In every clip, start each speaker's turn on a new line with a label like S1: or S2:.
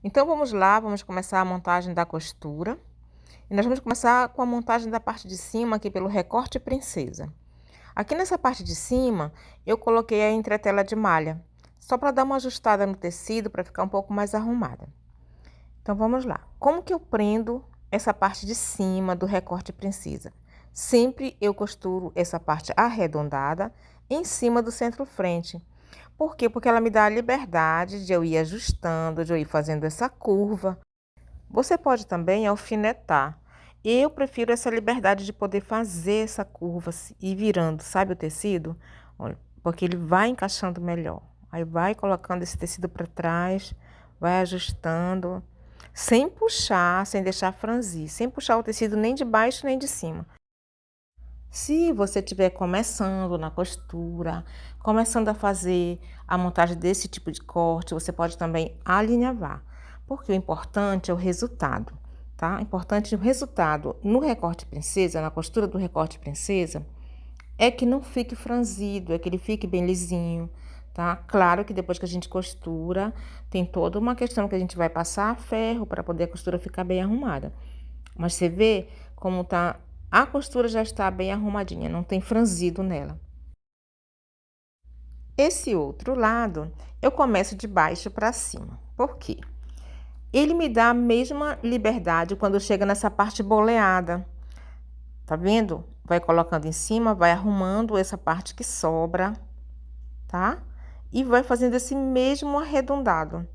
S1: Então vamos lá, vamos começar a montagem da costura. E nós vamos começar com a montagem da parte de cima aqui pelo recorte princesa. Aqui nessa parte de cima, eu coloquei a entretela de malha, só para dar uma ajustada no tecido, para ficar um pouco mais arrumada. Então vamos lá. Como que eu prendo essa parte de cima do recorte princesa? Sempre eu costuro essa parte arredondada em cima do centro-frente. Por quê? Porque ela me dá a liberdade de eu ir ajustando, de eu ir fazendo essa curva. Você pode também alfinetar. Eu prefiro essa liberdade de poder fazer essa curva e virando, sabe o tecido? Olha, porque ele vai encaixando melhor. Aí vai colocando esse tecido para trás, vai ajustando, sem puxar, sem deixar franzir, sem puxar o tecido nem de baixo nem de cima. Se você estiver começando na costura, começando a fazer a montagem desse tipo de corte, você pode também alinhavar, porque o importante é o resultado, tá? O importante é o resultado no recorte princesa, na costura do recorte princesa, é que não fique franzido, é que ele fique bem lisinho, tá? Claro que depois que a gente costura, tem toda uma questão que a gente vai passar ferro para poder a costura ficar bem arrumada. Mas você vê como tá, a costura já está bem arrumadinha, não tem franzido nela. Esse outro lado, eu começo de baixo para cima. Por quê? Ele me dá a mesma liberdade quando chega nessa parte boleada. Tá vendo? Vai colocando em cima, vai arrumando essa parte que sobra, tá? E vai fazendo esse mesmo arredondado.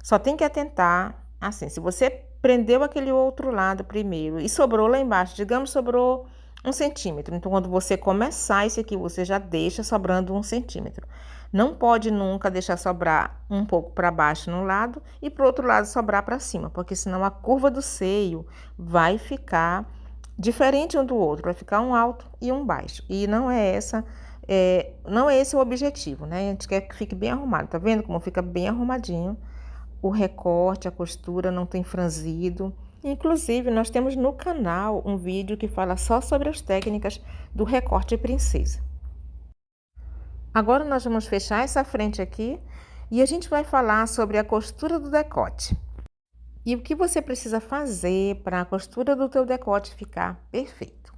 S1: Só tem que atentar, assim, se você prendeu aquele outro lado primeiro e sobrou lá embaixo, digamos, sobrou 1 centímetro. Então, quando você começar esse aqui, você já deixa sobrando 1 centímetro. Não pode nunca deixar sobrar um pouco para baixo no lado e para o outro lado sobrar para cima, porque senão a curva do seio vai ficar diferente um do outro, vai ficar um alto e um baixo. E não é esse o objetivo, né? A gente quer que fique bem arrumado. Tá vendo como fica bem arrumadinho? O recorte, a costura não tem franzido. Inclusive, nós temos no canal um vídeo que fala só sobre as técnicas do recorte princesa. Agora nós vamos fechar essa frente aqui e a gente vai falar sobre a costura do decote. E o que você precisa fazer para a costura do teu decote ficar perfeito.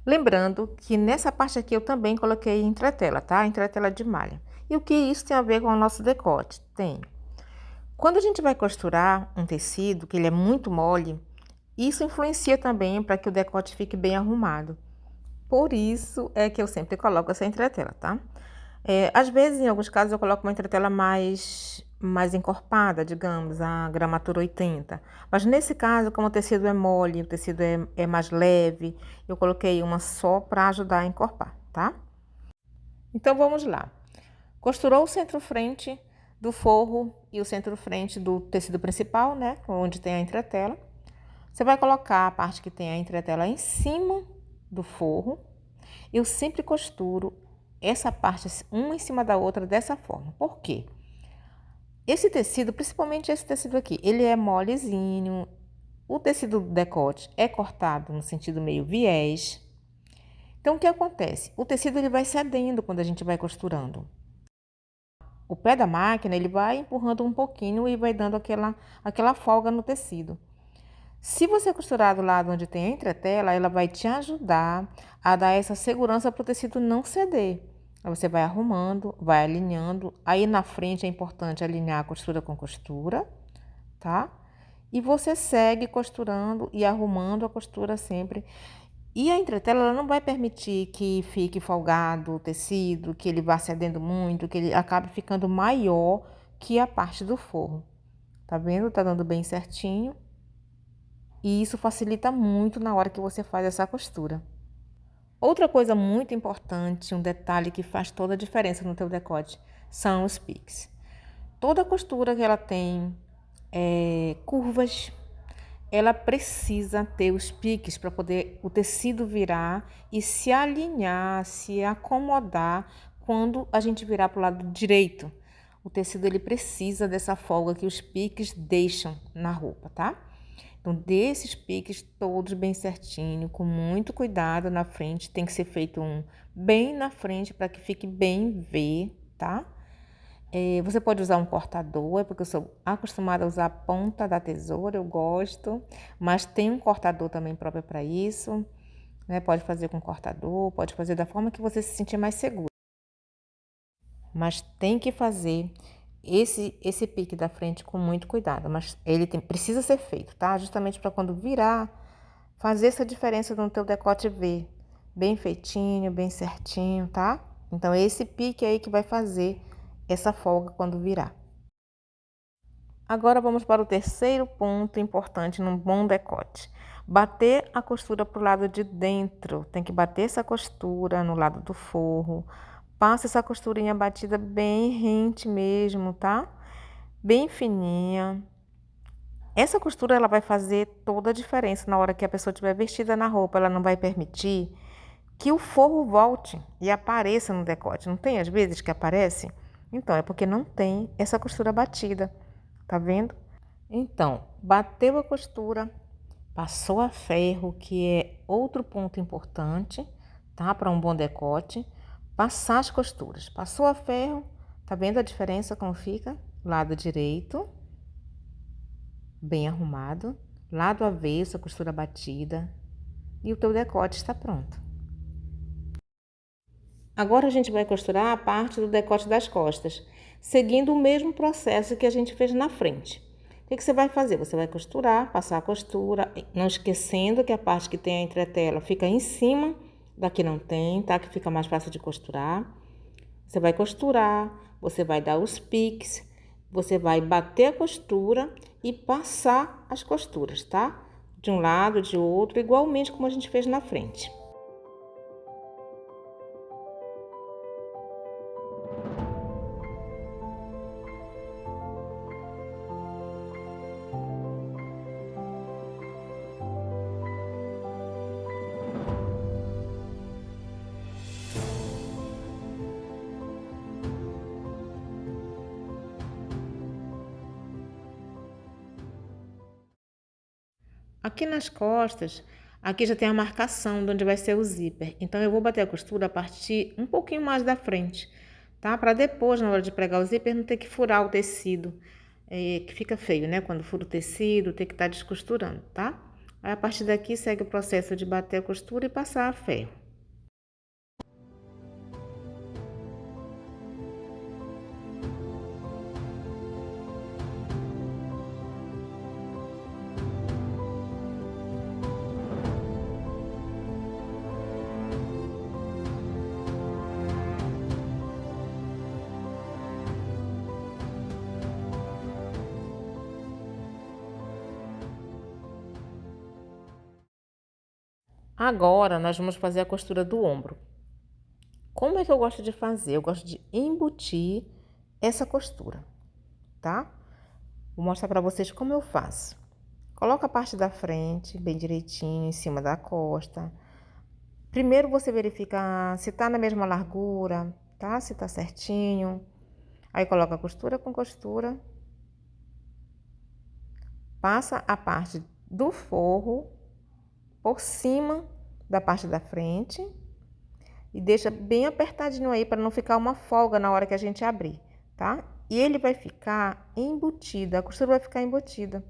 S1: Lembrando que nessa parte aqui eu também coloquei entretela, tá? Entretela de malha. E o que isso tem a ver com o nosso decote? Tem. Quando a gente vai costurar um tecido, que ele é muito mole, isso influencia também para que o decote fique bem arrumado. Por isso é que eu sempre coloco essa entretela, tá? Às vezes, em alguns casos, eu coloco uma entretela mais encorpada, digamos, a gramatura 80. Mas nesse caso, como o tecido é mole, o tecido é mais leve, eu coloquei uma só para ajudar a encorpar, tá? Então, vamos lá. Costurou o centro-frente do forro e o centro-frente do tecido principal, né? Onde tem a entretela. Você vai colocar a parte que tem a entretela em cima do forro. Eu sempre costuro essa parte uma em cima da outra dessa forma. Por quê? Esse tecido, principalmente esse tecido aqui, ele é molezinho. O tecido do decote é cortado no sentido meio viés. Então, o que acontece? O tecido ele vai cedendo quando a gente vai costurando. O pé da máquina, ele vai empurrando um pouquinho e vai dando aquela folga no tecido. Se você costurar do lado onde tem a entretela, ela vai te ajudar a dar essa segurança para o tecido não ceder. Aí você vai arrumando, vai alinhando. Aí na frente é importante alinhar costura com costura, tá? E você segue costurando e arrumando a costura sempre. E a entretela ela não vai permitir que fique folgado o tecido, que ele vá cedendo muito, que ele acabe ficando maior que a parte do forro. Tá vendo? Tá dando bem certinho. E isso facilita muito na hora que você faz essa costura. Outra coisa muito importante, um detalhe que faz toda a diferença no teu decote, são os piques. Toda costura que ela tem curvas, ela precisa ter os piques para poder o tecido virar e se alinhar, se acomodar quando a gente virar para o lado direito. O tecido ele precisa dessa folga que os piques deixam na roupa, tá? Então, desses piques todos bem certinho, com muito cuidado na frente. Tem que ser feito um bem na frente para que fique bem V, tá? Você pode usar um cortador, porque eu sou acostumada a usar a ponta da tesoura, eu gosto, mas tem um cortador também próprio para isso, né? Pode fazer com cortador, pode fazer da forma que você se sentir mais seguro. Mas tem que fazer esse pique da frente com muito cuidado, mas ele precisa ser feito, tá? Justamente para quando virar, fazer essa diferença no teu decote ver bem feitinho, bem certinho, tá? Então é esse pique aí que vai fazer essa folga quando virar. Agora vamos para o terceiro ponto importante num bom decote. Bater a costura para o lado de dentro. Tem que bater essa costura no lado do forro. Passa essa costurinha batida bem rente mesmo, tá? Bem fininha. Essa costura ela vai fazer toda a diferença na hora que a pessoa estiver vestida na roupa. Ela não vai permitir que o forro volte e apareça no decote. Não tem às vezes que aparece? Então, é porque não tem essa costura batida. Tá vendo? Então, bateu a costura, passou a ferro, que é outro ponto importante, tá? Para um bom decote. Passar as costuras. Passou a ferro, tá vendo a diferença como fica? Lado direito, bem arrumado. Lado avesso, a costura batida. E o teu decote está pronto. Agora a gente vai costurar a parte do decote das costas, seguindo o mesmo processo que a gente fez na frente. O que você vai fazer? Você vai costurar, passar a costura, não esquecendo que a parte que tem a entretela fica em cima da que não tem, tá? Que fica mais fácil de costurar. Você vai costurar, você vai dar os piques, você vai bater a costura e passar as costuras, tá? De um lado, de outro, igualmente como a gente fez na frente. Aqui nas costas, aqui já tem a marcação de onde vai ser o zíper. Então, eu vou bater a costura a partir um pouquinho mais da frente, tá? Para depois, na hora de pregar o zíper, não ter que furar o tecido, que fica feio, né? Quando fura o tecido, tem que estar descosturando, tá? Aí, a partir daqui, segue o processo de bater a costura e passar a ferro. Agora, nós vamos fazer a costura do ombro. Como é que eu gosto de fazer? Eu gosto de embutir essa costura, tá? Vou mostrar para vocês como eu faço. Coloca a parte da frente bem direitinho em cima da costa. Primeiro você verifica se tá na mesma largura, tá? Se tá certinho. Aí coloca costura com costura. Passa a parte do forro por cima da parte da frente e deixa bem apertadinho aí para não ficar uma folga na hora que a gente abrir, tá? E ele vai ficar embutido, a costura vai ficar embutida.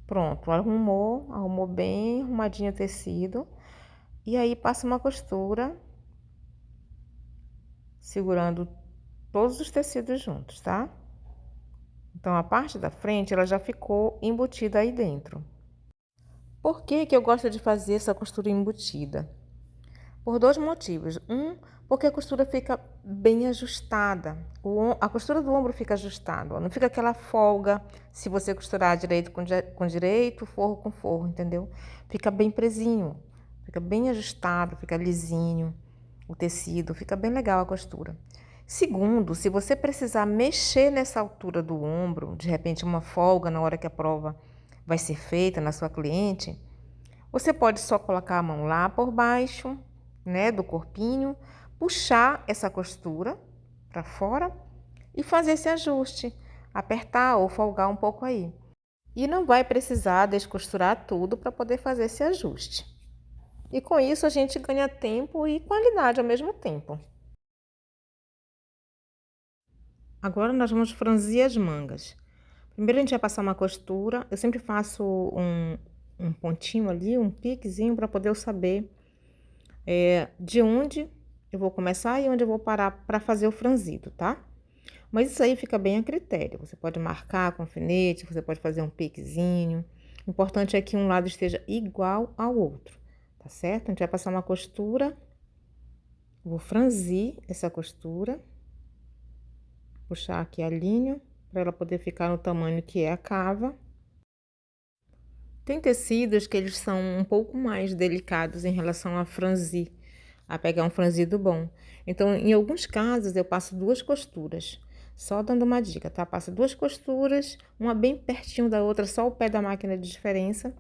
S1: Pronto, arrumou bem arrumadinho o tecido. E aí passa uma costura, segurando todos os tecidos juntos, tá? Então, a parte da frente, ela já ficou embutida aí dentro. Por que que eu gosto de fazer essa costura embutida? Por dois motivos. Porque a costura fica bem ajustada. A costura do ombro fica ajustada, ó. Não fica aquela folga se você costurar direito com direito, forro com forro, entendeu? Fica bem presinho, fica bem ajustado, fica lisinho o tecido, fica bem legal a costura. Segundo, se você precisar mexer nessa altura do ombro, de repente uma folga na hora que a prova vai ser feita na sua cliente, você pode só colocar a mão lá por baixo, né, do corpinho, puxar essa costura para fora e fazer esse ajuste, apertar ou folgar um pouco aí. E não vai precisar descosturar tudo para poder fazer esse ajuste. E com isso a gente ganha tempo e qualidade ao mesmo tempo. Agora nós vamos franzir as mangas. Primeiro a gente vai passar uma costura. Eu sempre faço um pontinho ali, um piquezinho, para poder eu saber de onde eu vou começar e onde eu vou parar para fazer o franzido, tá? Mas isso aí fica bem a critério. Você pode marcar com alfinete, você pode fazer um piquezinho. O importante é que um lado esteja igual ao outro, tá certo? A gente vai passar uma costura. Vou franzir essa costura. Puxar aqui a linha, para ela poder ficar no tamanho que é a cava. Tem tecidos que eles são um pouco mais delicados em relação a franzir, a pegar um franzido bom. Então, em alguns casos, eu passo 2 costuras. Só dando uma dica, tá? Passo 2 costuras, uma bem pertinho da outra, só o pé da máquina de diferença.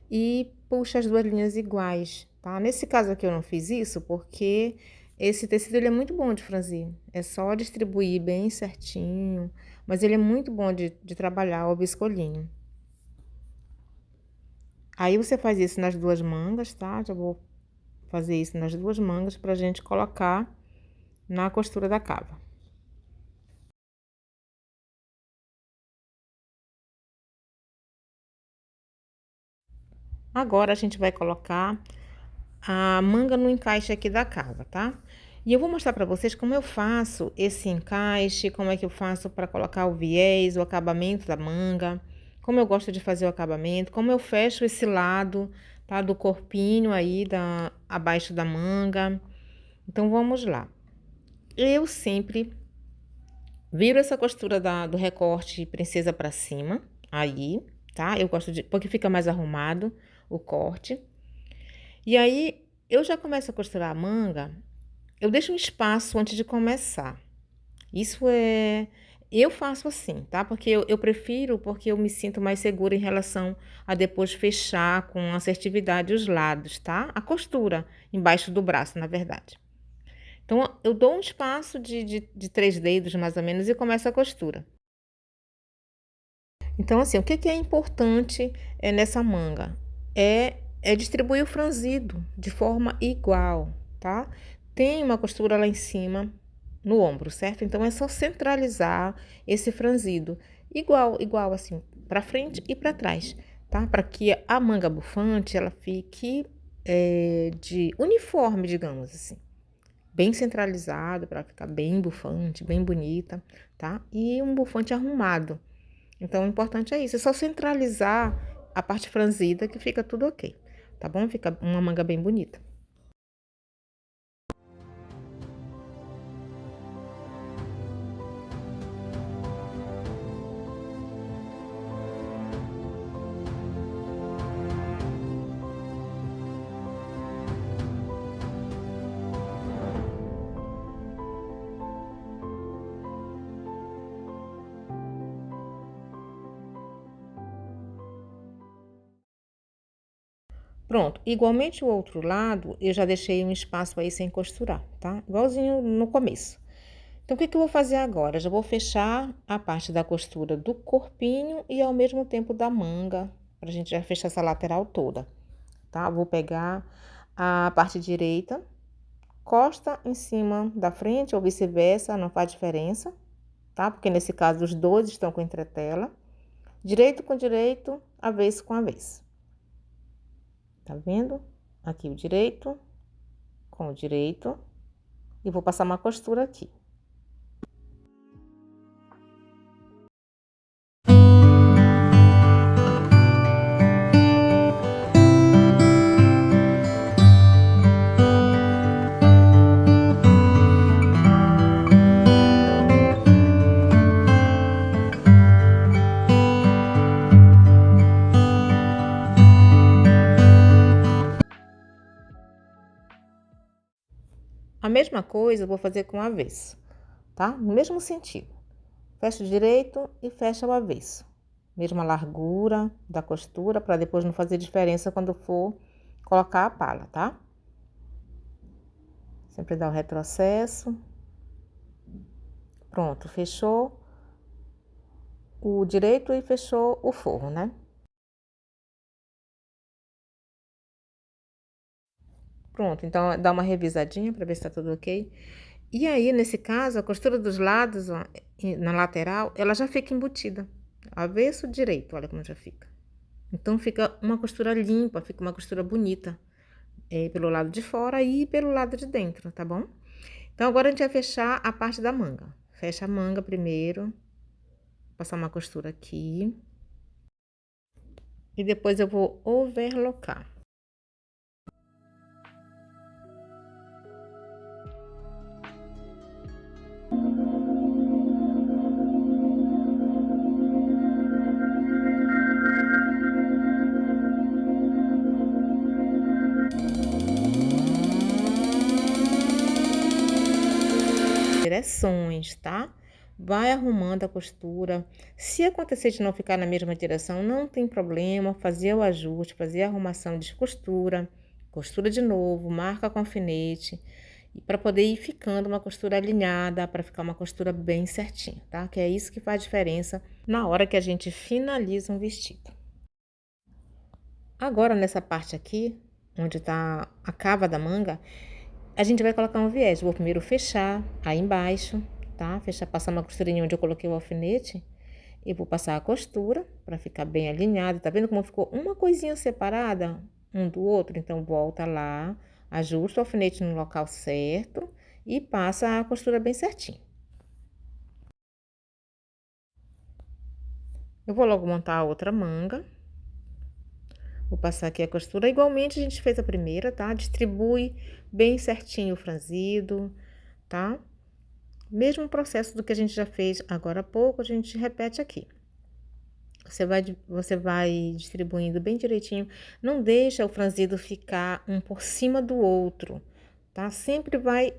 S1: E puxo as 2 linhas iguais, tá? Nesse caso aqui eu não fiz isso porque esse tecido ele é muito bom de franzir. É só distribuir bem certinho, mas ele é muito bom de trabalhar o biscolinho. Aí você faz isso nas 2 mangas, tá? Já vou fazer isso nas 2 mangas pra gente colocar na costura da cava. Agora a gente vai colocar a manga no encaixe aqui da cava, tá? E eu vou mostrar pra vocês como eu faço esse encaixe, como é que eu faço para colocar o viés, o acabamento da manga, como eu gosto de fazer o acabamento, como eu fecho esse lado, tá? Do corpinho aí, abaixo da manga. Então, vamos lá. Eu sempre viro essa costura do recorte princesa pra cima, aí, tá? Eu gosto porque fica mais arrumado o corte. E aí, eu já começo a costurar a manga, eu deixo um espaço antes de começar. Isso eu faço assim, tá? Porque eu prefiro, porque eu me sinto mais segura em relação a depois fechar com assertividade os lados, tá? A costura embaixo do braço, na verdade. Então, eu dou um espaço de 3 dedos, mais ou menos, e começo a costura. Então, assim, o que é importante nessa manga? É distribuir o franzido de forma igual, tá? Tem uma costura lá em cima, no ombro, certo? Então, é só centralizar esse franzido. Igual assim, para frente e para trás, tá? Para que a manga bufante, ela fique de uniforme, digamos assim. Bem centralizado, para ficar bem bufante, bem bonita, tá? E um bufante arrumado. Então, o importante é isso, é só centralizar a parte franzida que fica tudo ok, tá bom? Fica uma manga bem bonita. Pronto, igualmente o outro lado, eu já deixei um espaço aí sem costurar, tá? Igualzinho no começo. Então, o que eu vou fazer agora? Eu já vou fechar a parte da costura do corpinho e ao mesmo tempo da manga, pra gente já fechar essa lateral toda, tá? Vou pegar a parte direita, costa em cima da frente ou vice-versa, não faz diferença, tá? Porque nesse caso os dois estão com entretela. Direito com direito, avesso com avesso. Tá vendo? Aqui o direito com o direito. E vou passar uma costura aqui. A mesma coisa eu vou fazer com o avesso, tá? No mesmo sentido. Fecha o direito e fecha o avesso. Mesma largura da costura, para depois não fazer diferença quando for colocar a pala, tá? Sempre dá o retrocesso. Pronto, fechou o direito e fechou o forro, né? Pronto, então dá uma revisadinha para ver se tá tudo ok. E aí, nesse caso, a costura dos lados, ó, na lateral, ela já fica embutida. Avesso direito, olha como já fica. Então, fica uma costura limpa, fica uma costura bonita. Pelo lado de fora e pelo lado de dentro, tá bom? Então, agora a gente vai fechar a parte da manga. Fecha a manga primeiro. Passar uma costura aqui. E depois eu vou overlocar. Direções, tá? Vai arrumando a costura. Se acontecer de não ficar na mesma direção, não tem problema. Fazer o ajuste, fazer a arrumação de costura. Costura de novo, marca com alfinete. E para poder ir ficando uma costura alinhada, para ficar uma costura bem certinha, tá? Que é isso que faz diferença na hora que a gente finaliza um vestido. Agora, nessa parte aqui, onde tá a cava da manga, a gente vai colocar um viés. Vou primeiro fechar aí embaixo, tá? Fechar, passar uma costurinha onde eu coloquei o alfinete. E vou passar a costura para ficar bem alinhado. Tá vendo como ficou uma coisinha separada um do outro? Então, volta lá, ajusta o alfinete no local certo e passa a costura bem certinho. Eu vou logo montar a outra manga. Vou passar aqui a costura. Igualmente, a gente fez a primeira, tá? Distribui bem certinho o franzido, tá? Mesmo processo do que a gente já fez agora há pouco, a gente repete aqui. Você vai distribuindo bem direitinho. Não deixa o franzido ficar um por cima do outro, tá? Sempre vai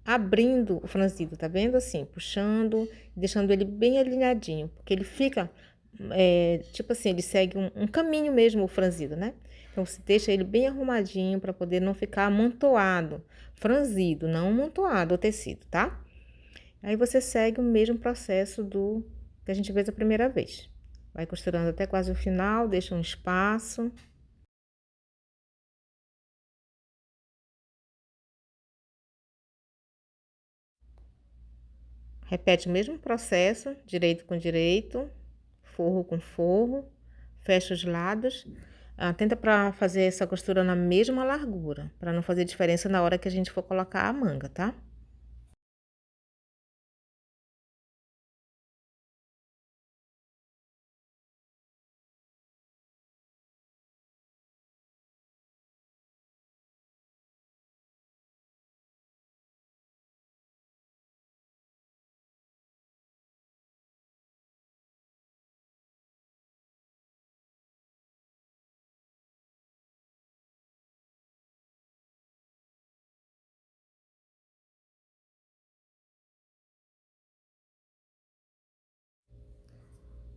S1: abrindo o franzido, tá vendo? Assim, puxando, deixando ele bem alinhadinho, porque ele fica, tipo assim, ele segue um caminho mesmo, o franzido, né? Então, você deixa ele bem arrumadinho para poder não ficar amontoado, franzido, não amontoado o tecido, tá? Aí, você segue o mesmo processo do que a gente fez a primeira vez. Vai costurando até quase o final, deixa um espaço. Repete o mesmo processo, direito com direito, forro com forro, fecha os lados. Tenta para fazer essa costura na mesma largura, para não fazer diferença na hora que a gente for colocar a manga, tá?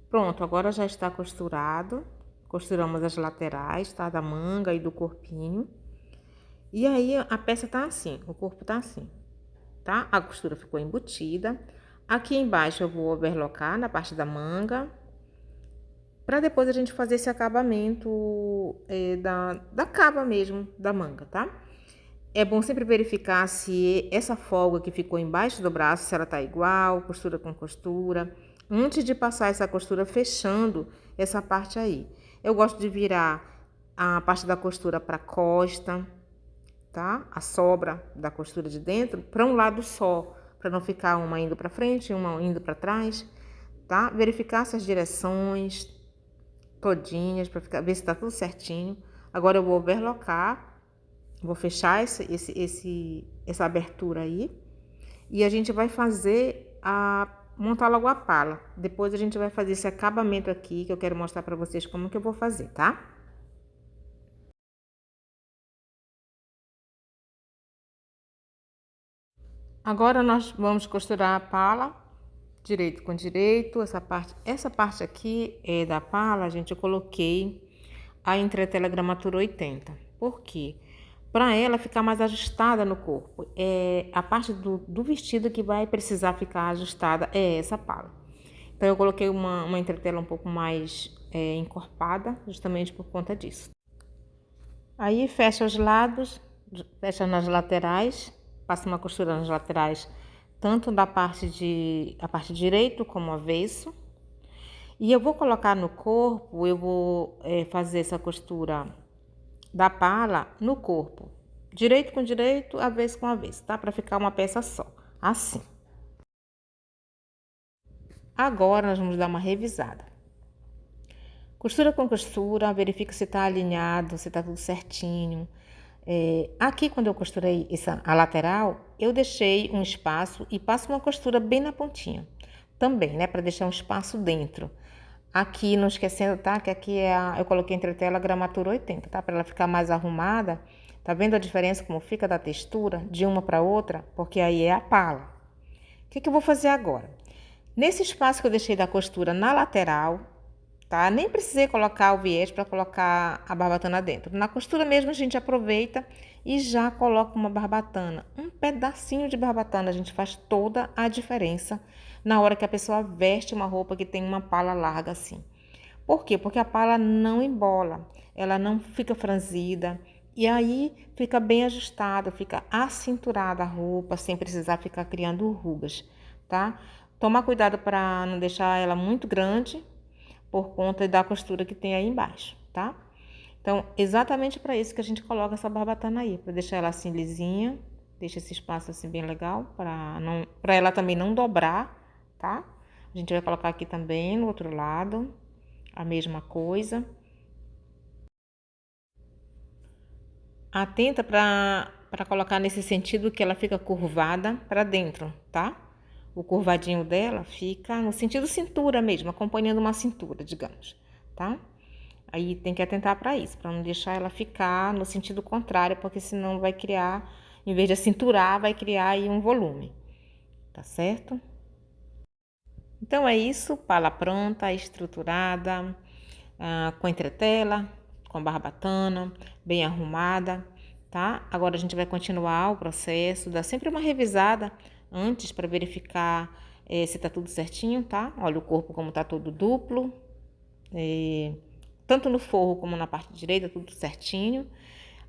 S1: Pronto, agora já está costurado. Costuramos as laterais, tá? Da manga e do corpinho. E aí, a peça tá assim, o corpo tá assim, tá? A costura ficou embutida. Aqui embaixo eu vou overlocar na parte da manga, para depois a gente fazer esse acabamento da cava mesmo, da manga, tá? É bom sempre verificar se essa folga que ficou embaixo do braço, se ela tá igual, costura com costura, antes de passar essa costura fechando essa parte aí. Eu gosto de virar a parte da costura para costa, tá? A sobra da costura de dentro para um lado só, para não ficar uma indo para frente e uma indo para trás, tá? Verificar essas direções todinhas para ficar, ver se tá tudo certinho. Agora eu vou overlocar, vou fechar essa abertura aí e a gente vai fazer montar logo a pala. Depois a gente vai fazer esse acabamento aqui que eu quero mostrar para vocês como que eu vou fazer, tá? Agora nós vamos costurar a pala direito com direito. Essa parte aqui da pala, gente, eu coloquei a entretela gramatura 80. Por quê? Para ela ficar mais ajustada no corpo. A parte do vestido que vai precisar ficar ajustada é essa pala. Então, eu coloquei uma entretela um pouco mais encorpada, justamente por conta disso. Aí, fecha os lados, fecha nas laterais, passa uma costura nas laterais tanto da a parte direito como avesso. E eu vou colocar no corpo, eu vou fazer essa costura da pala no corpo, direito com direito, avesso com avesso, tá? Para ficar uma peça só, assim. Agora nós vamos dar uma revisada. Costura com costura, verifica se tá alinhado, se tá tudo certinho. Aqui quando eu costurei a lateral, eu deixei um espaço e passo uma costura bem na pontinha. Também, né? Para deixar um espaço dentro. Aqui, não esquecendo, tá? Que aqui eu coloquei entretela gramatura 80, tá? Para ela ficar mais arrumada. Tá vendo a diferença como fica da textura de uma para outra? Porque aí é a pala. O que eu vou fazer agora? Nesse espaço que eu deixei da costura na lateral, tá? Nem precisei colocar o viés para colocar a barbatana dentro. Na costura mesmo a gente aproveita e já coloca uma barbatana. Um pedacinho de barbatana, a gente faz toda a diferença na hora que a pessoa veste uma roupa que tem uma pala larga assim. Por quê? Porque a pala não embola, ela não fica franzida e aí fica bem ajustada, fica acinturada a roupa sem precisar ficar criando rugas, tá? Tomar cuidado para não deixar ela muito grande por conta da costura que tem aí embaixo, tá? Então, exatamente para isso que a gente coloca essa barbatana aí, para deixar ela assim lisinha, deixa esse espaço assim bem legal, para ela também não dobrar, tá? A gente vai colocar aqui também no outro lado, a mesma coisa. Atenta para colocar nesse sentido que ela fica curvada para dentro, tá? O curvadinho dela fica no sentido cintura mesmo, acompanhando uma cintura, digamos, tá? Aí tem que atentar para isso, para não deixar ela ficar no sentido contrário, porque senão vai criar, em vez de acinturar, vai criar aí um volume, tá certo? Então é isso, pala pronta, estruturada, com entretela, com barbatana, bem arrumada, tá? Agora a gente vai continuar o processo, dá sempre uma revisada antes para verificar se tá tudo certinho, tá? Olha o corpo como tá todo duplo, tanto no forro como na parte direita, tudo certinho.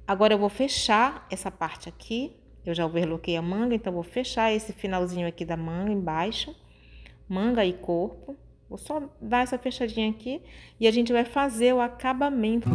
S1: Agora eu vou fechar essa parte aqui, eu já overloquei a manga, então vou fechar esse finalzinho aqui da manga embaixo, manga e corpo. Vou só dar essa fechadinha aqui e a gente vai fazer o acabamento.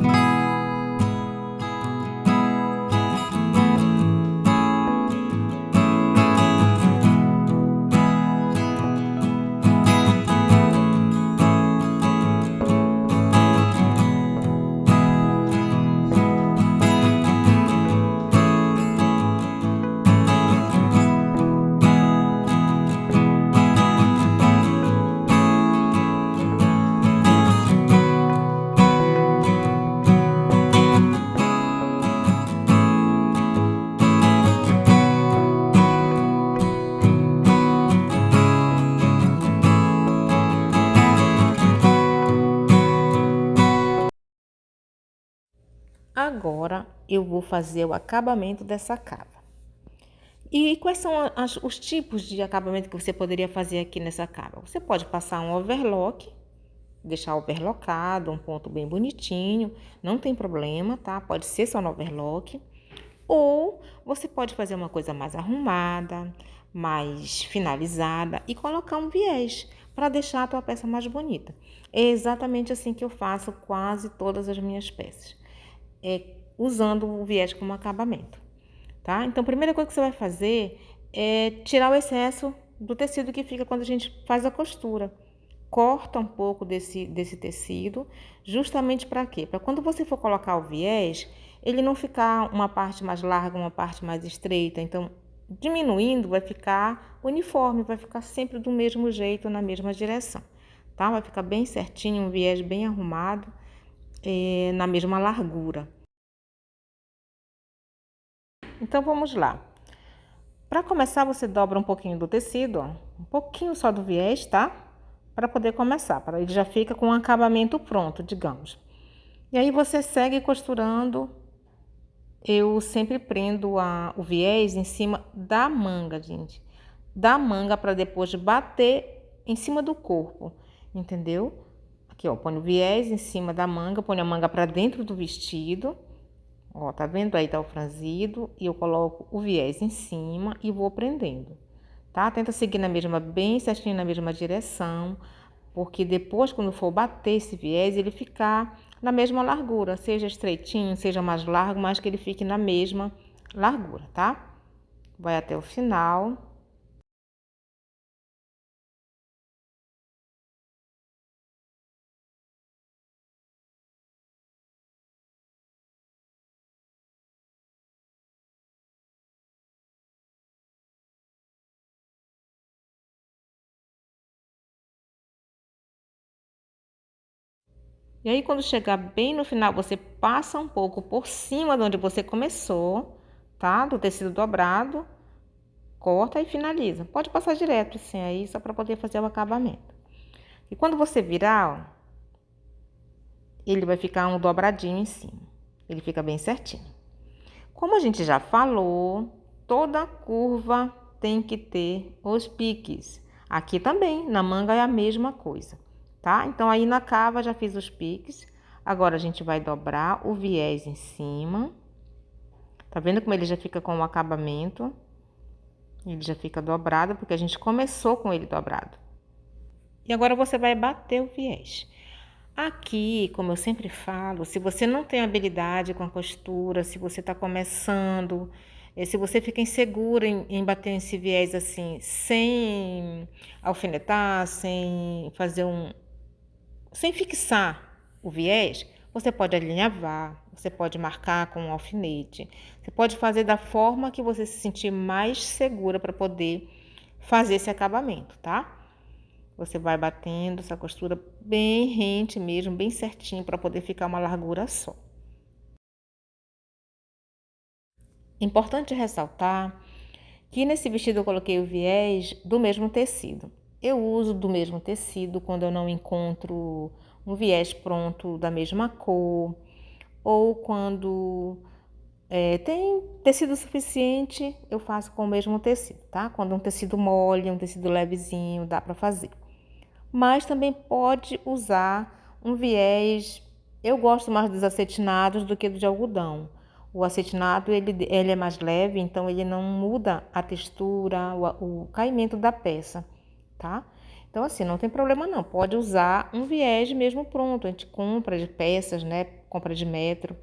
S1: Agora eu vou fazer o acabamento dessa cava. E quais são os tipos de acabamento que você poderia fazer aqui nessa cava? Você pode passar um overlock, deixar overlockado, um ponto bem bonitinho, não tem problema, tá? Pode ser só no overlock. Ou você pode fazer uma coisa mais arrumada, mais finalizada e colocar um viés para deixar a tua peça mais bonita. É exatamente assim que eu faço quase todas as minhas peças. Usando o viés como acabamento, tá? Então, a primeira coisa que você vai fazer é tirar o excesso do tecido que fica quando a gente faz a costura. Corta um pouco desse tecido, justamente para quê? Para quando você for colocar o viés, ele não ficar uma parte mais larga, uma parte mais estreita. Então, diminuindo, vai ficar uniforme, vai ficar sempre do mesmo jeito, na mesma direção, tá? Vai ficar bem certinho, um viés bem arrumado, na mesma largura. Então, vamos lá. Para começar, você dobra um pouquinho do tecido, ó, um pouquinho só do viés, tá? Para poder começar, para ele já fica com o acabamento pronto, digamos. E aí você segue costurando. Eu sempre prendo o viés em cima da manga, gente. Da manga para depois bater em cima do corpo, entendeu? Aqui, ó, põe o viés em cima da manga, põe a manga para dentro do vestido. Ó, tá vendo? Aí tá o franzido e eu coloco o viés em cima e vou prendendo, tá? Tenta seguir na mesma, bem certinho na mesma direção, porque depois, quando for bater esse viés, ele ficar na mesma largura, seja estreitinho, seja mais largo, mas que ele fique na mesma largura, tá? Vai até o final. E aí, quando chegar bem no final, você passa um pouco por cima de onde você começou, tá? Do tecido dobrado, corta e finaliza. Pode passar direto assim aí, só para poder fazer o acabamento. E quando você virar, ó, ele vai ficar um dobradinho em cima. Ele fica bem certinho. Como a gente já falou, toda curva tem que ter os piques. Aqui também, na manga é a mesma coisa, tá? Então aí na cava já fiz os piques. Agora a gente vai dobrar o viés em cima. Tá vendo como ele já fica com o acabamento? Ele já fica dobrado porque a gente começou com ele dobrado. E agora você vai bater o viés. Aqui, como eu sempre falo, se você não tem habilidade com a costura, se você está começando, se você fica insegura em bater esse viés assim, sem alfinetar, sem fixar o viés, você pode alinhavar, você pode marcar com um alfinete, você pode fazer da forma que você se sentir mais segura para poder fazer esse acabamento, tá? Você vai batendo essa costura bem rente mesmo, bem certinho, para poder ficar uma largura só. Importante ressaltar que nesse vestido eu coloquei o viés do mesmo tecido. Eu uso do mesmo tecido quando eu não encontro um viés pronto da mesma cor, ou quando tem tecido suficiente, eu faço com o mesmo tecido, tá? Quando um tecido mole, um tecido levezinho, dá para fazer. Mas também pode usar um viés. Eu gosto mais dos acetinados do que do de algodão. O acetinado ele é mais leve, então ele não muda a textura, o caimento da peça, tá? Então assim, não tem problema não, pode usar um viés mesmo pronto, a gente compra de peças, né? Compra de metro.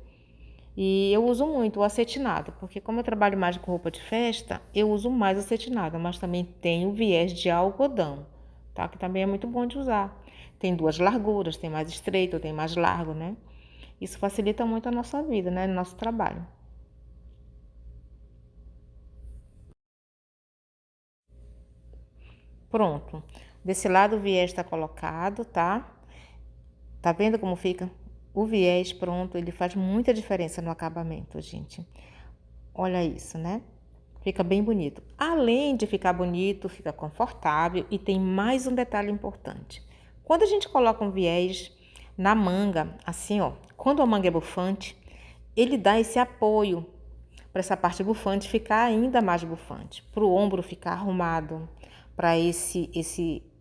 S1: E eu uso muito o acetinado, porque como eu trabalho mais com roupa de festa, eu uso mais acetinado, mas também tem o viés de algodão, tá? Que também é muito bom de usar. Tem duas larguras, tem mais estreito, tem mais largo, né? Isso facilita muito a nossa vida, né? No nosso trabalho. Pronto. Desse lado o viés está colocado, tá? Tá vendo como fica? O viés pronto, ele faz muita diferença no acabamento, gente. Olha isso, né? Fica bem bonito. Além de ficar bonito, fica confortável e tem mais um detalhe importante. Quando a gente coloca um viés na manga, assim, ó, quando a manga é bufante, ele dá esse apoio para essa parte bufante ficar ainda mais bufante, para o ombro ficar arrumado, para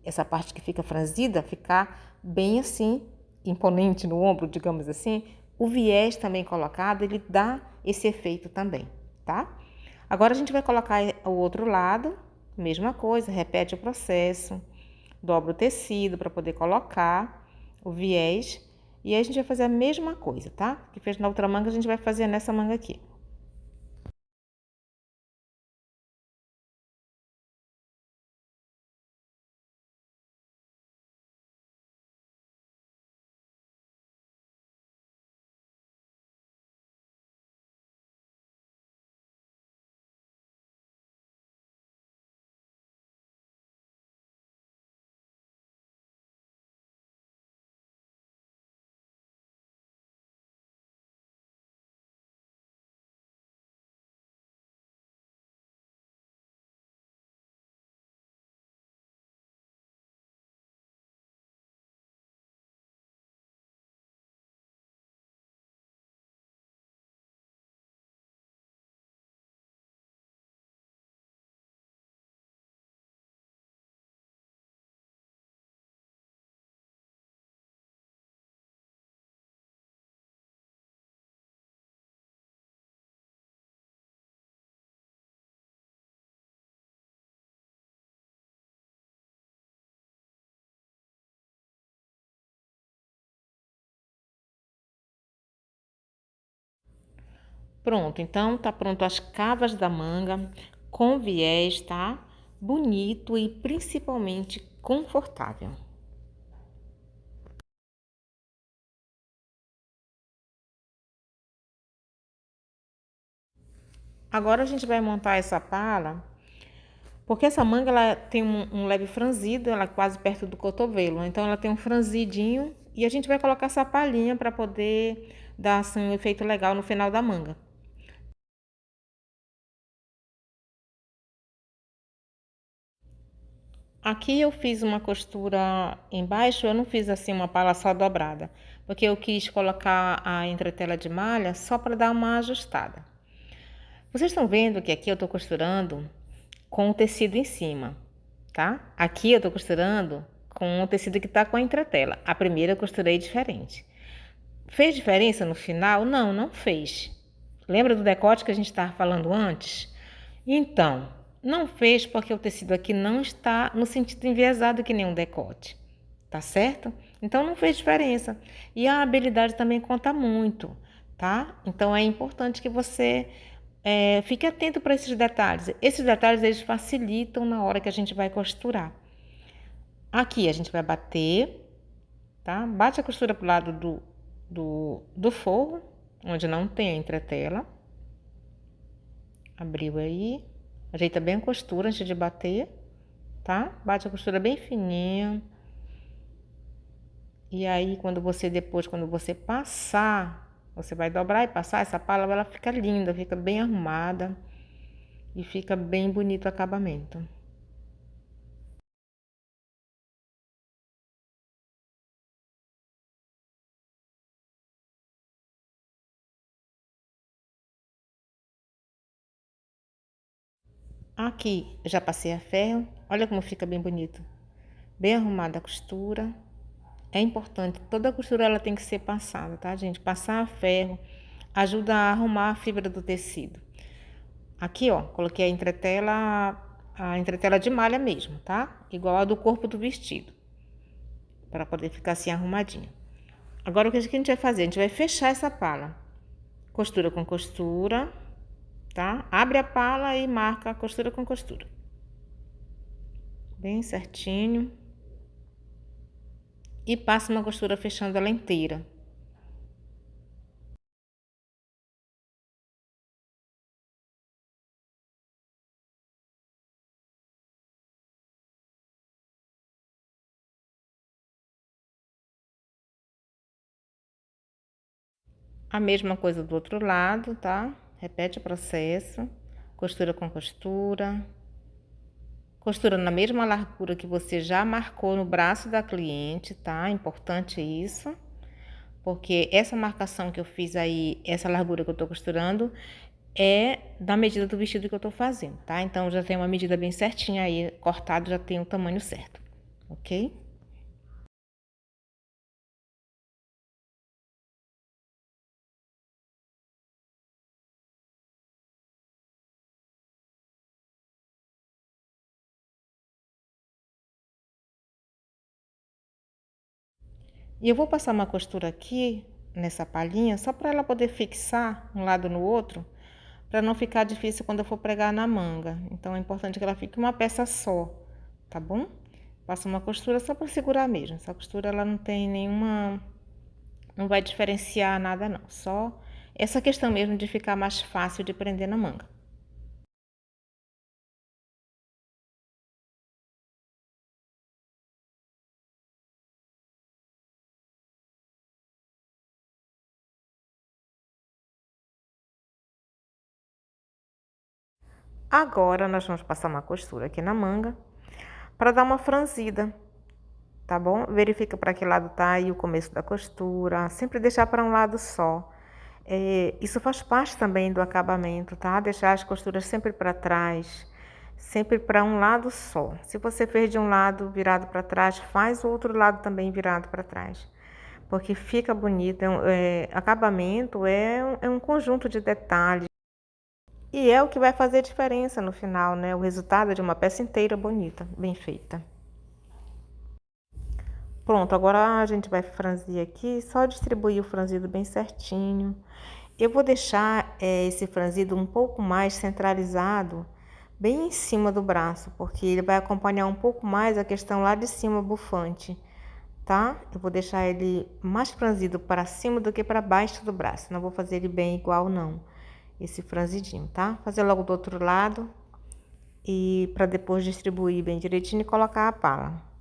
S1: essa parte que fica franzida ficar bem assim, imponente no ombro, digamos assim. O viés também colocado, ele dá esse efeito também, tá? Agora a gente vai colocar o outro lado, mesma coisa, repete o processo, dobra o tecido para poder colocar o viés e aí a gente vai fazer a mesma coisa, tá? Que fez na outra manga, a gente vai fazer nessa manga aqui. Pronto, então tá pronto as cavas da manga com viés, tá? Bonito e principalmente confortável. Agora a gente vai montar essa pala, porque essa manga ela tem um leve franzido, ela é quase perto do cotovelo, então ela tem um franzidinho e a gente vai colocar essa palhinha para poder dar assim, um efeito legal no final da manga. Aqui eu fiz uma costura embaixo, eu não fiz assim uma pala só dobrada, porque eu quis colocar a entretela de malha só para dar uma ajustada. Vocês estão vendo que aqui eu estou costurando com o tecido em cima, tá? Aqui eu estou costurando com o tecido que está com a entretela. A primeira eu costurei diferente. Fez diferença no final? Não, não fez. Lembra do decote que a gente estava falando antes? Então, não fez porque o tecido aqui não está no sentido enviesado que nem um decote, tá certo? Então não fez diferença. E a habilidade também conta muito, tá? Então é importante que você fique atento para esses detalhes. Esses detalhes eles facilitam na hora que a gente vai costurar. Aqui a gente vai bater, tá? Bate a costura pro lado do forro, onde não tem a entretela. Abriu aí. Ajeita bem a costura antes de bater, tá? Bate a costura bem fininha. E aí, quando você passar, você vai dobrar e passar, essa pala ela fica linda, fica bem arrumada e fica bem bonito o acabamento. Aqui, já passei a ferro. Olha como fica bem bonito. Bem arrumada a costura. É importante, toda a costura ela tem que ser passada, tá, gente? Passar a ferro ajuda a arrumar a fibra do tecido. Aqui, ó, coloquei a entretela de malha mesmo, tá? Igual a do corpo do vestido, para poder ficar assim arrumadinha. Agora, o que a gente vai fazer? A gente vai fechar essa pala. Costura com costura, tá? Abre a pala e marca costura com costura. Bem certinho. E passa uma costura fechando ela inteira. A mesma coisa do outro lado, tá? Repete o processo. Costura com costura. Costura na mesma largura que você já marcou no braço da cliente, tá? Importante isso. Porque essa marcação que eu fiz aí, essa largura que eu tô costurando, é da medida do vestido que eu tô fazendo, tá? Então, já tem uma medida bem certinha aí, cortado já tem o tamanho certo, ok? E eu vou passar uma costura aqui, nessa palhinha, só para ela poder fixar um lado no outro, para não ficar difícil quando eu for pregar na manga. Então, é importante que ela fique uma peça só, tá bom? Passa uma costura só para segurar mesmo. Essa costura, ela não tem nenhuma... Não vai diferenciar nada, não. Só essa questão mesmo de ficar mais fácil de prender na manga. Agora, nós vamos passar uma costura aqui na manga para dar uma franzida, tá bom? Verifica para que lado tá aí o começo da costura, sempre deixar para um lado só. Isso faz parte também do acabamento, tá? Deixar as costuras sempre para trás, sempre para um lado só. Se você fez de um lado virado para trás, faz o outro lado também virado para trás, porque fica bonito. Acabamento é um conjunto de detalhes e é o que vai fazer diferença no final, né? O resultado de uma peça inteira bonita, bem feita. Pronto, agora a gente vai franzir aqui, só distribuir o franzido bem certinho. Eu vou deixar esse franzido um pouco mais centralizado, bem em cima do braço, porque ele vai acompanhar um pouco mais a questão lá de cima bufante, tá? Eu vou deixar ele mais franzido para cima do que para baixo do braço. Não vou fazer ele bem igual, não, esse franzidinho, tá? Fazer logo do outro lado e para depois distribuir bem direitinho e colocar a pala.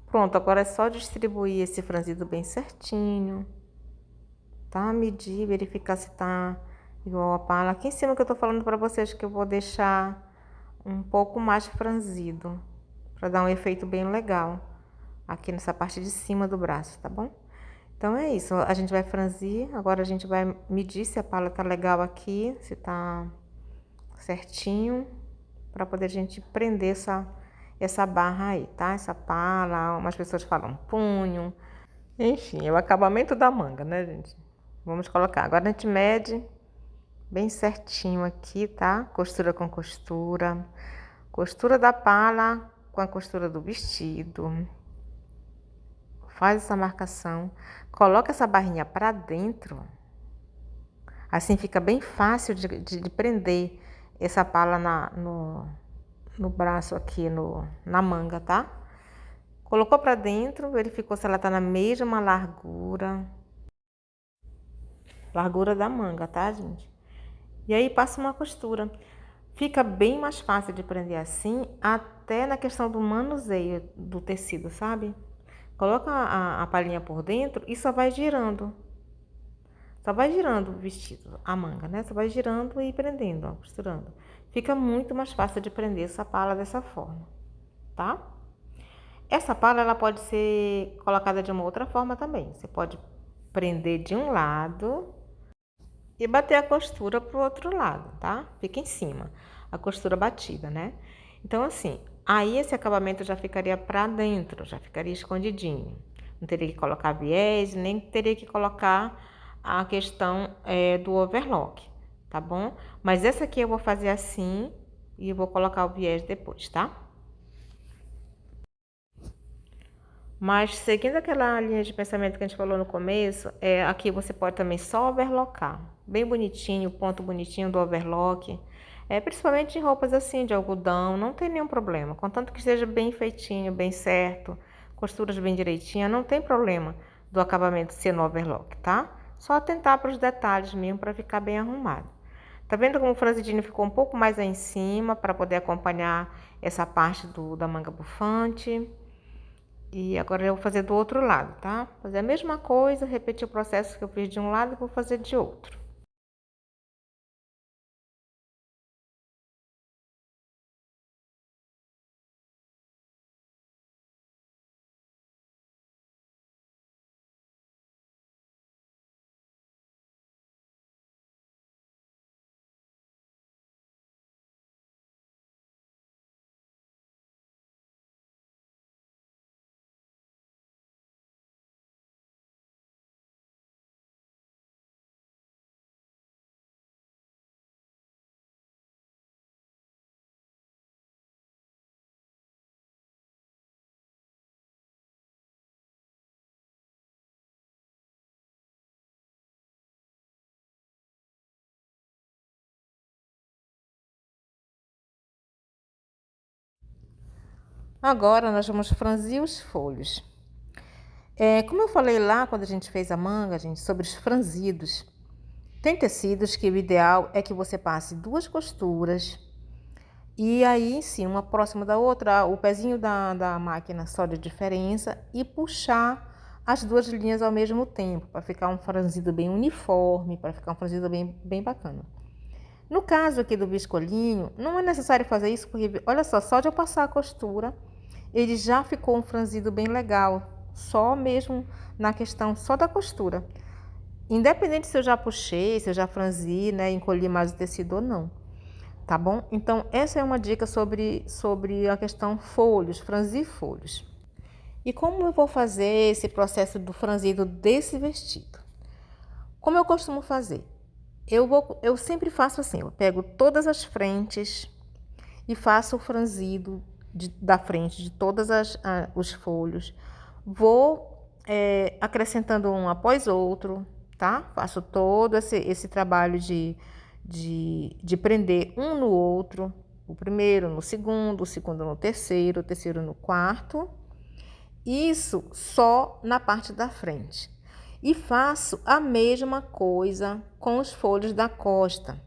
S1: Pronto, agora é só distribuir esse franzido bem certinho, tá? Medir, verificar se tá igual a pala. Aqui em cima que eu tô falando pra vocês que eu vou deixar um pouco mais franzido, pra dar um efeito bem legal aqui nessa parte de cima do braço, tá bom? Então é isso, a gente vai franzir, agora a gente vai medir se a pala tá legal aqui, se tá certinho, pra poder a gente prender essa barra aí, tá? Essa pala, umas pessoas falam punho, enfim, é o acabamento da manga, né, gente? Vamos colocar. Agora a gente mede bem certinho aqui, tá? Costura com costura. Costura da pala com a costura do vestido. Faz essa marcação. Coloca essa barrinha pra dentro. Assim fica bem fácil de prender essa pala no braço aqui, na manga, tá? Colocou pra dentro, verificou se ela tá na mesma largura da manga, tá, gente? E aí passa uma costura. Fica bem mais fácil de prender assim, até na questão do manuseio do tecido, sabe? Coloca a palhinha por dentro e só vai girando. Só vai girando o vestido, a manga, né? Só vai girando e prendendo, ó, costurando. Fica muito mais fácil de prender essa pala dessa forma, tá? Essa pala, ela pode ser colocada de uma outra forma também. Você pode prender de um lado e bater a costura pro outro lado, tá? Fica em cima, a costura batida, né? Então, assim, aí esse acabamento já ficaria pra dentro, já ficaria escondidinho. Não teria que colocar viés, nem teria que colocar a questão do overlock, tá bom? Mas essa aqui eu vou fazer assim e eu vou colocar o viés depois, tá? Mas seguindo aquela linha de pensamento que a gente falou no começo, aqui você pode também só overlocar. Bem bonitinho, o ponto bonitinho do overlock. Principalmente em roupas assim, de algodão, não tem nenhum problema. Contanto que esteja bem feitinho, bem certo, costuras bem direitinhas, não tem problema do acabamento ser no overlock, tá? Só atentar para os detalhes mesmo, para ficar bem arrumado. Tá vendo como o franzidinho ficou um pouco mais aí em cima, para poder acompanhar essa parte da manga bufante? E agora eu vou fazer do outro lado, tá? Fazer a mesma coisa, repetir o processo que eu fiz de um lado e vou fazer de outro. Agora nós vamos franzir os folhos. Como eu falei lá quando a gente fez a manga, gente, sobre os franzidos, tem tecidos que o ideal é que você passe duas costuras e aí em cima, uma próxima da outra, o pezinho da máquina só de diferença e puxar as duas linhas ao mesmo tempo, para ficar um franzido bem uniforme, para ficar um franzido bem bacana. No caso aqui do biscolinho, não é necessário fazer isso, porque olha só de eu passar a costura, ele já ficou um franzido bem legal, só mesmo na questão só da costura. Independente se eu já puxei, se eu já franzi, né, encolhi mais o tecido ou não, tá bom? Então, essa é uma dica sobre a questão folhos, franzir folhos. E como eu vou fazer esse processo do franzido desse vestido? Como eu costumo fazer? Eu sempre faço assim, eu pego todas as frentes e faço o franzido da frente de todos os folhos. Vou acrescentando um após outro, tá? Faço todo esse trabalho de prender um no outro. O primeiro no segundo, o segundo no terceiro, o terceiro no quarto. Isso só na parte da frente. E faço a mesma coisa com os folhos da costa.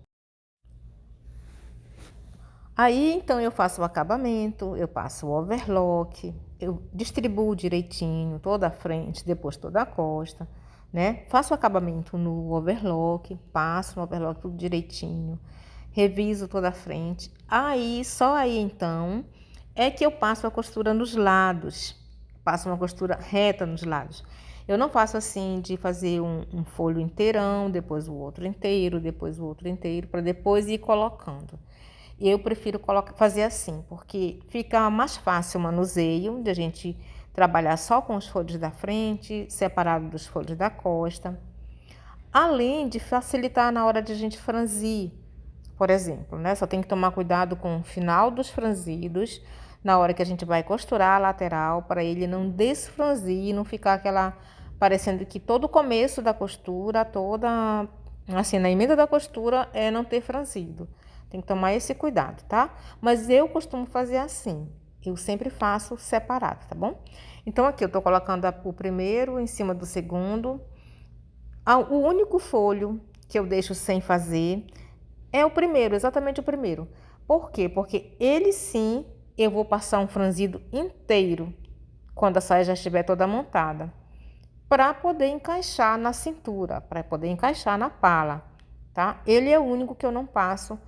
S1: Aí, então, eu faço o acabamento, eu passo o overlock, eu distribuo direitinho toda a frente, depois toda a costa, né? Faço o acabamento no overlock, passo no overlock tudo direitinho, reviso toda a frente. Aí, só aí, então, é que eu passo a costura nos lados, passo uma costura reta nos lados. Eu não faço assim de fazer um folho inteirão, depois o outro inteiro, depois o outro inteiro, para depois ir colocando. Eu prefiro fazer assim, porque fica mais fácil o manuseio, de a gente trabalhar só com os folhos da frente, separado dos folhos da costa. Além de facilitar na hora de a gente franzir, por exemplo, né? Só tem que tomar cuidado com o final dos franzidos, na hora que a gente vai costurar a lateral, para ele não desfranzir, não ficar aquela, parecendo que todo o começo da costura, toda, assim, na emenda da costura, é não ter franzido. Tem que tomar esse cuidado, tá? Mas eu costumo fazer assim. Eu sempre faço separado, tá bom? Então, aqui eu tô colocando o primeiro em cima do segundo. O único folho que eu deixo sem fazer é o primeiro, exatamente o primeiro. Por quê? Porque ele sim, eu vou passar um franzido inteiro quando a saia já estiver toda montada, para poder encaixar na cintura, para poder encaixar na pala, tá? Ele é o único que eu não passo.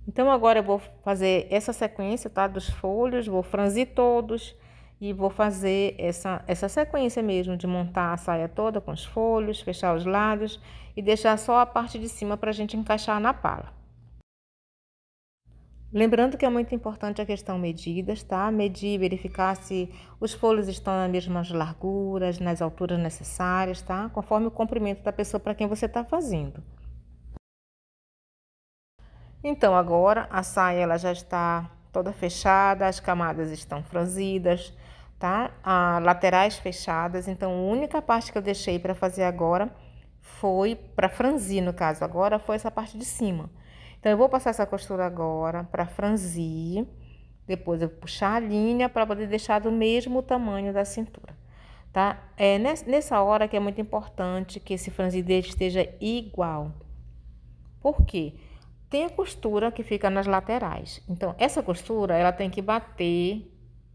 S1: Então, agora eu vou fazer essa sequência, tá? Dos folhos, vou franzir todos e vou fazer essa sequência mesmo de montar a saia toda com os folhos, fechar os lados e deixar só a parte de cima para a gente encaixar na pala. Lembrando que é muito importante a questão medidas, tá? Medir, verificar se os folhos estão nas mesmas larguras, nas alturas necessárias, tá? Conforme o comprimento da pessoa para quem você está fazendo. Então, agora a saia ela já está toda fechada, as camadas estão franzidas, tá? As laterais fechadas, então a única parte que eu deixei para fazer agora foi para franzir, no caso, agora foi essa parte de cima. Então, eu vou passar essa costura agora para franzir, depois eu puxar a linha para poder deixar do mesmo tamanho da cintura, tá? Nessa hora que é muito importante que esse franzido esteja igual. Por quê? Tem a costura que fica nas laterais. Então, essa costura, ela tem que bater,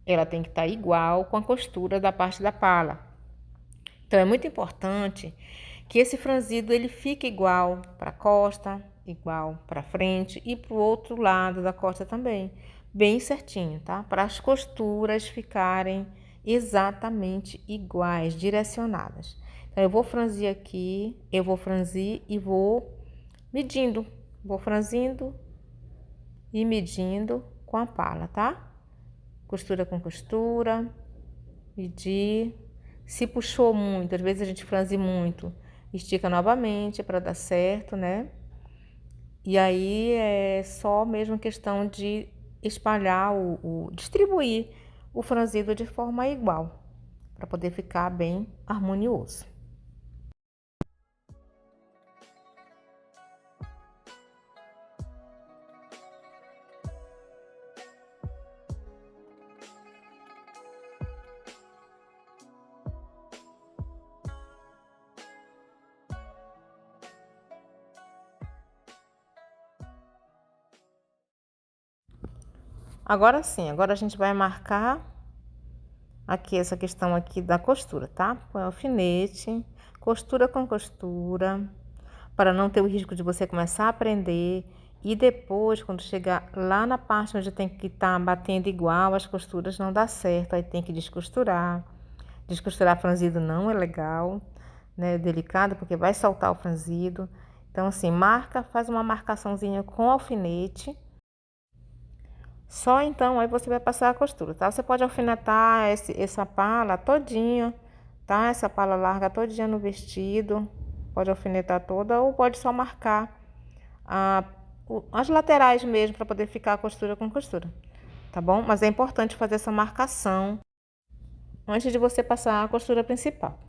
S1: ela tem que estar igual com a costura da parte da pala. Então, é muito importante que esse franzido ele fique igual para a costa, igual para frente e para o outro lado da costa também, bem certinho, tá? Para as costuras ficarem exatamente iguais, direcionadas. Então, eu vou franzir aqui, eu vou franzir e vou medindo. Vou franzindo e medindo com a pala, tá? Costura com costura, medir. Se puxou muito, às vezes a gente franze muito, estica novamente para dar certo, né? E aí é só mesmo questão de espalhar, distribuir o franzido de forma igual, para poder ficar bem harmonioso. Agora sim, agora a gente vai marcar aqui essa questão aqui da costura, tá? Põe alfinete, costura com costura, para não ter o risco de você começar a prender e depois, quando chegar lá na parte onde tem que estar batendo igual, as costuras não dá certo, aí tem que descosturar. Descosturar franzido não é legal, né? É delicado porque vai saltar o franzido. Então, assim, marca, faz uma marcaçãozinha com alfinete. Só então aí você vai passar a costura, tá? Você pode alfinetar essa pala todinha, tá? Essa pala larga todinha no vestido. Pode alfinetar toda ou pode só marcar as laterais mesmo para poder ficar a costura com costura, tá bom? Mas é importante fazer essa marcação antes de você passar a costura principal.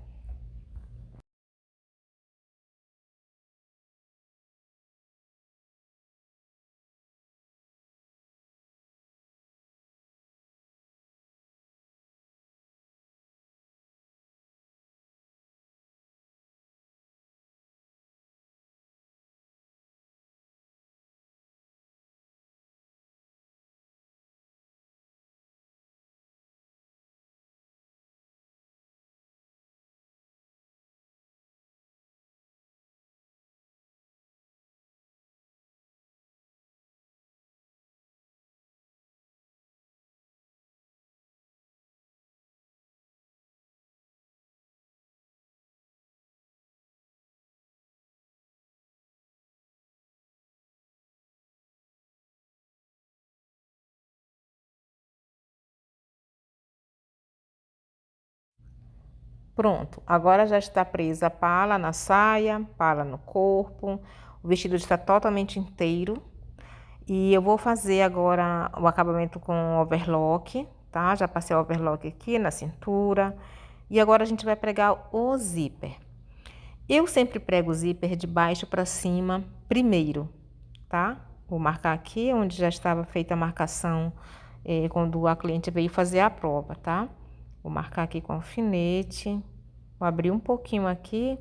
S1: Pronto, agora já está presa a pala na saia, pala no corpo, o vestido está totalmente inteiro. E eu vou fazer agora o acabamento com overlock, tá? Já passei o overlock aqui na cintura. E agora a gente vai pregar o zíper. Eu sempre prego o zíper de baixo para cima primeiro, tá? Vou marcar aqui onde já estava feita a marcação quando a cliente veio fazer a prova, tá? Vou marcar aqui com alfinete. Vou abrir um pouquinho aqui,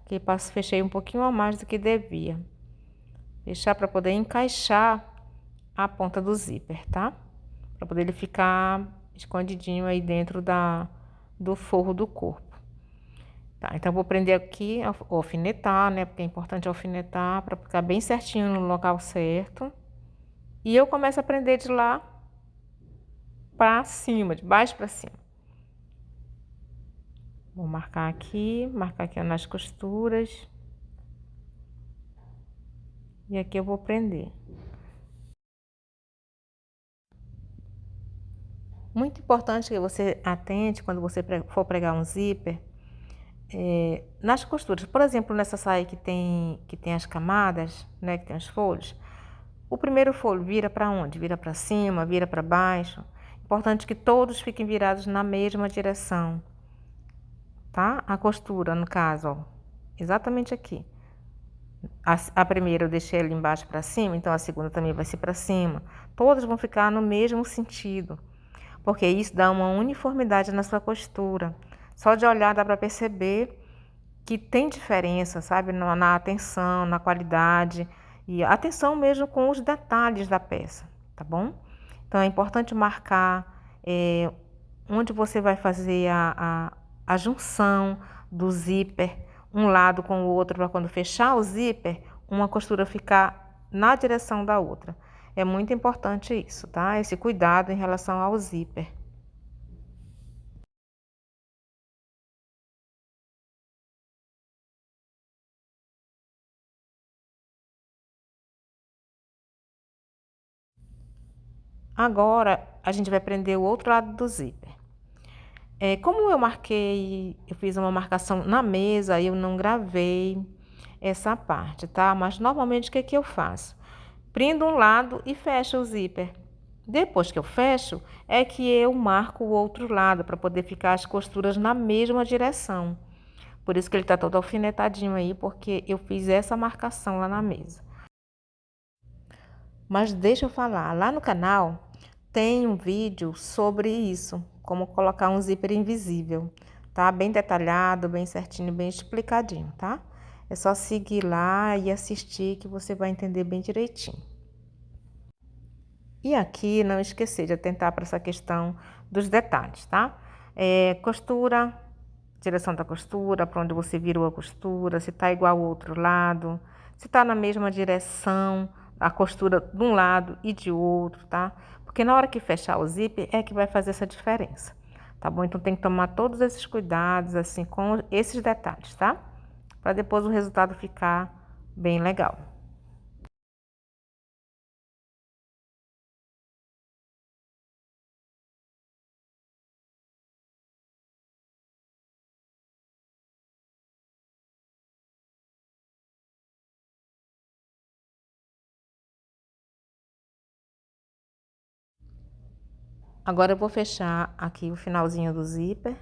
S1: que fechei um pouquinho a mais do que devia. Fechar para poder encaixar a ponta do zíper, tá? Para poder ele ficar escondidinho aí dentro do forro do corpo. Tá, então vou prender aqui, alfinetar, né? Porque é importante alfinetar para ficar bem certinho no local certo. E eu começo a prender de lá para cima, de baixo para cima. Vou marcar aqui nas costuras. E aqui eu vou prender. Muito importante que você atente quando você for pregar um zíper, nas costuras. Por exemplo, nessa saia que tem as camadas, né, que tem os folhos, o primeiro folho vira para onde? Vira para cima, vira para baixo. Importante que todos fiquem virados na mesma direção, tá? A costura, no caso, ó, exatamente aqui. A primeira eu deixei ali embaixo para cima, então a segunda também vai ser para cima. Todos vão ficar no mesmo sentido, porque isso dá uma uniformidade na sua costura. Só de olhar dá para perceber que tem diferença, sabe? Na atenção, na qualidade e atenção mesmo com os detalhes da peça, tá bom? Então é importante marcar onde você vai fazer a junção do zíper, um lado com o outro, para quando fechar o zíper, uma costura ficar na direção da outra. É muito importante isso, tá? Esse cuidado em relação ao zíper. Agora, a gente vai prender o outro lado do zíper. Como eu fiz uma marcação na mesa, eu não gravei essa parte, tá? Mas normalmente o que que eu faço? Prendo um lado e fecho o zíper. Depois que eu fecho, é que eu marco o outro lado para poder ficar as costuras na mesma direção. Por isso que ele tá todo alfinetadinho aí, porque eu fiz essa marcação lá na mesa. Mas deixa eu falar, lá no canal tem um vídeo sobre isso, como colocar um zíper invisível, tá? Bem detalhado, bem certinho, bem explicadinho, tá? É só seguir lá e assistir que você vai entender bem direitinho. E aqui não esquecer de atentar para essa questão dos detalhes, tá? Costura, direção da costura, para onde você virou a costura, se tá igual ao outro lado, se tá na mesma direção, a costura de um lado e de outro, tá? Porque na hora que fechar o zíper é que vai fazer essa diferença, tá bom? Então tem que tomar todos esses cuidados, assim, com esses detalhes, tá? Para depois o resultado ficar bem legal. Agora eu vou fechar aqui o finalzinho do zíper.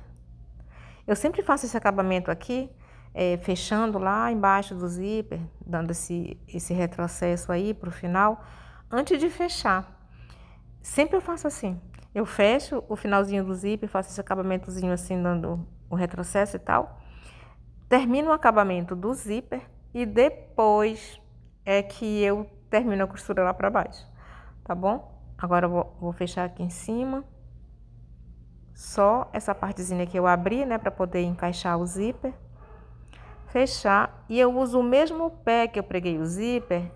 S1: Eu sempre faço esse acabamento aqui, fechando lá embaixo do zíper, dando esse retrocesso aí pro final, antes de fechar. Sempre eu faço assim. Eu fecho o finalzinho do zíper, faço esse acabamentozinho assim, dando o retrocesso e tal. Termino o acabamento do zíper e depois é que eu termino a costura lá pra baixo, tá bom? Agora eu vou fechar aqui em cima. Só essa partezinha que eu abri, né, para poder encaixar o zíper. Fechar. E eu uso o mesmo pé que eu preguei o zíper,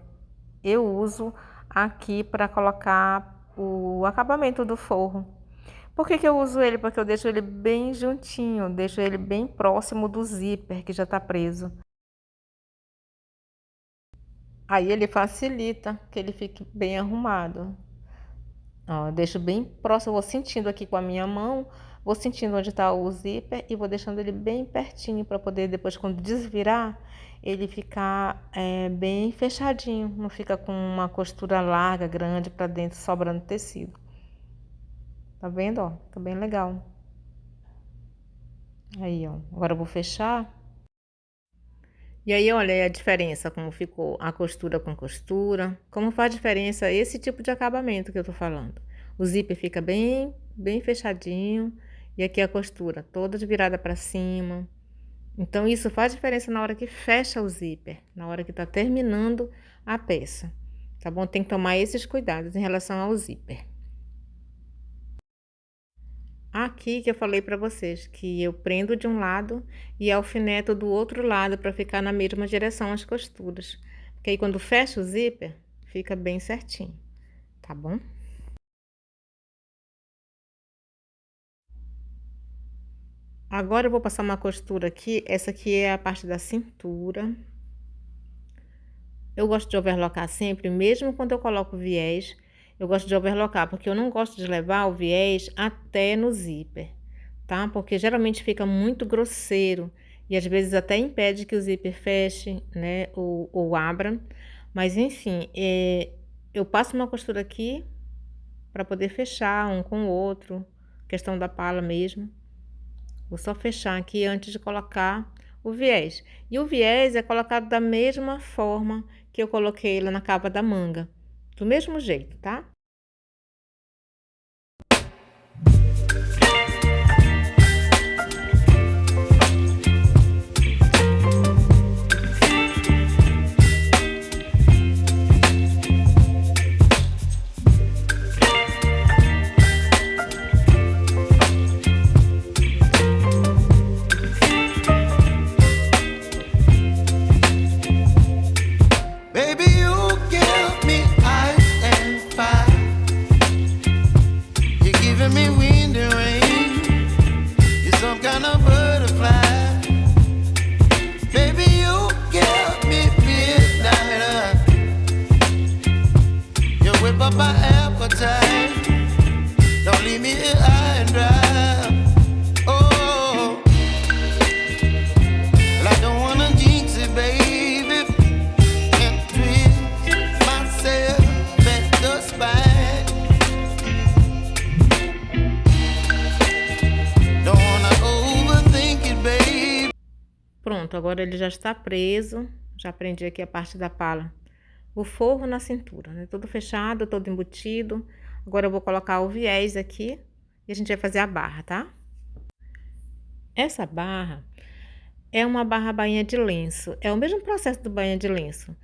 S1: eu uso aqui para colocar o acabamento do forro. Por que que eu uso ele? Porque eu deixo ele bem juntinho, deixo ele bem próximo do zíper que já tá preso. Aí ele facilita que ele fique bem arrumado. Ó, eu deixo bem próximo, vou sentindo aqui com a minha mão, vou sentindo onde está o zíper e vou deixando ele bem pertinho para poder depois, quando desvirar, ele ficar bem fechadinho, não fica com uma costura larga, grande para dentro, sobrando tecido. Tá vendo, ó? Tá bem legal. Aí, ó, agora eu vou fechar. E aí, olha aí a diferença, como ficou a costura com costura, como faz diferença esse tipo de acabamento que eu tô falando. O zíper fica bem fechadinho e aqui a costura toda de virada para cima. Então isso faz diferença na hora que fecha o zíper, na hora que tá terminando a peça, tá bom? Tem que tomar esses cuidados em relação ao zíper. Aqui que eu falei para vocês que eu prendo de um lado e alfineto do outro lado para ficar na mesma direção as costuras. Porque aí quando fecha o zíper, fica bem certinho, tá bom? Agora eu vou passar uma costura aqui, essa aqui é a parte da cintura. Eu gosto de overlocar sempre, mesmo quando eu coloco viés, eu gosto de overlocar, porque eu não gosto de levar o viés até no zíper, tá? Porque geralmente fica muito grosseiro e às vezes até impede que o zíper feche, né? Ou abra. Mas enfim, eu passo uma costura aqui para poder fechar um com o outro, questão da pala mesmo. Vou só fechar aqui antes de colocar o viés. E o viés é colocado da mesma forma que eu coloquei lá na capa da manga. Do mesmo jeito, tá?
S2: Baby, you give me ice and fire. You're giving me wind and rain. You're some kind of butterfly. Baby, you give me midnight. You whip up my appetite. Don't leave me here high and dry. Oh, well, I don't wanna jinx it, baby. And twist myself at the spine. Don't wanna overthink it, baby.
S1: Pronto, agora ele já está preso. Já prendi aqui a parte da pala. O forro na cintura, né? Todo fechado, todo embutido. Agora eu vou colocar o viés aqui e a gente vai fazer a barra, tá? Essa barra é uma barra bainha de lenço. É o mesmo processo do bainha de lenço.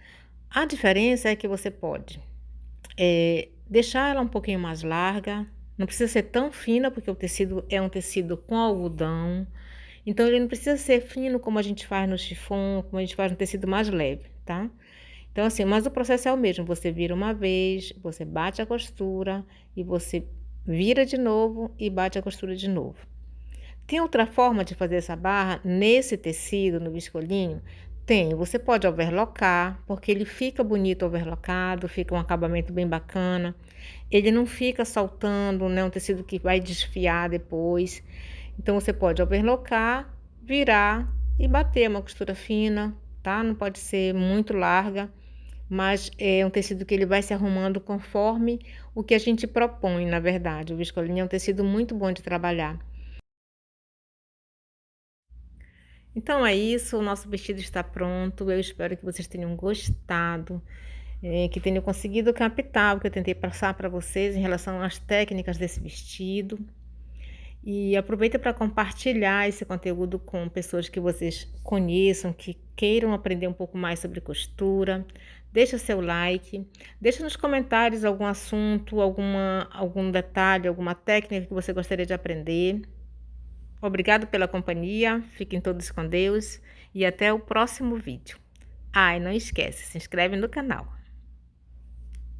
S1: A diferença é que você pode deixar ela um pouquinho mais larga, Não precisa ser tão fina, porque o tecido é um tecido com algodão. Então, ele não precisa ser fino como a gente faz no chiffon, como a gente faz no tecido mais leve, tá? Então, assim, mas o processo é o mesmo. Você vira uma vez, você bate a costura e você vira de novo e bate a costura de novo. Tem outra forma de fazer essa barra nesse tecido, no viscolinho? Tem. Você pode overlocar, porque ele fica bonito overlocado, fica um acabamento bem bacana. Ele não fica saltando, né? Um tecido que vai desfiar depois. Então, você pode overlocar, virar e bater uma costura fina, tá? Não pode ser muito larga, mas é um tecido que ele vai se arrumando conforme o que a gente propõe, na verdade. O viscolinho é um tecido muito bom de trabalhar. Então é isso, o nosso vestido está pronto. Eu espero que vocês tenham gostado, que tenham conseguido captar o que eu tentei passar para vocês em relação às técnicas desse vestido. E aproveita para compartilhar esse conteúdo com pessoas que vocês conheçam, que queiram aprender um pouco mais sobre costura. Deixa seu like, deixa nos comentários algum assunto, algum detalhe, alguma técnica que você gostaria de aprender. Obrigado pela companhia, fiquem todos com Deus e até o próximo vídeo. Ah, e não esquece, se inscreve no canal.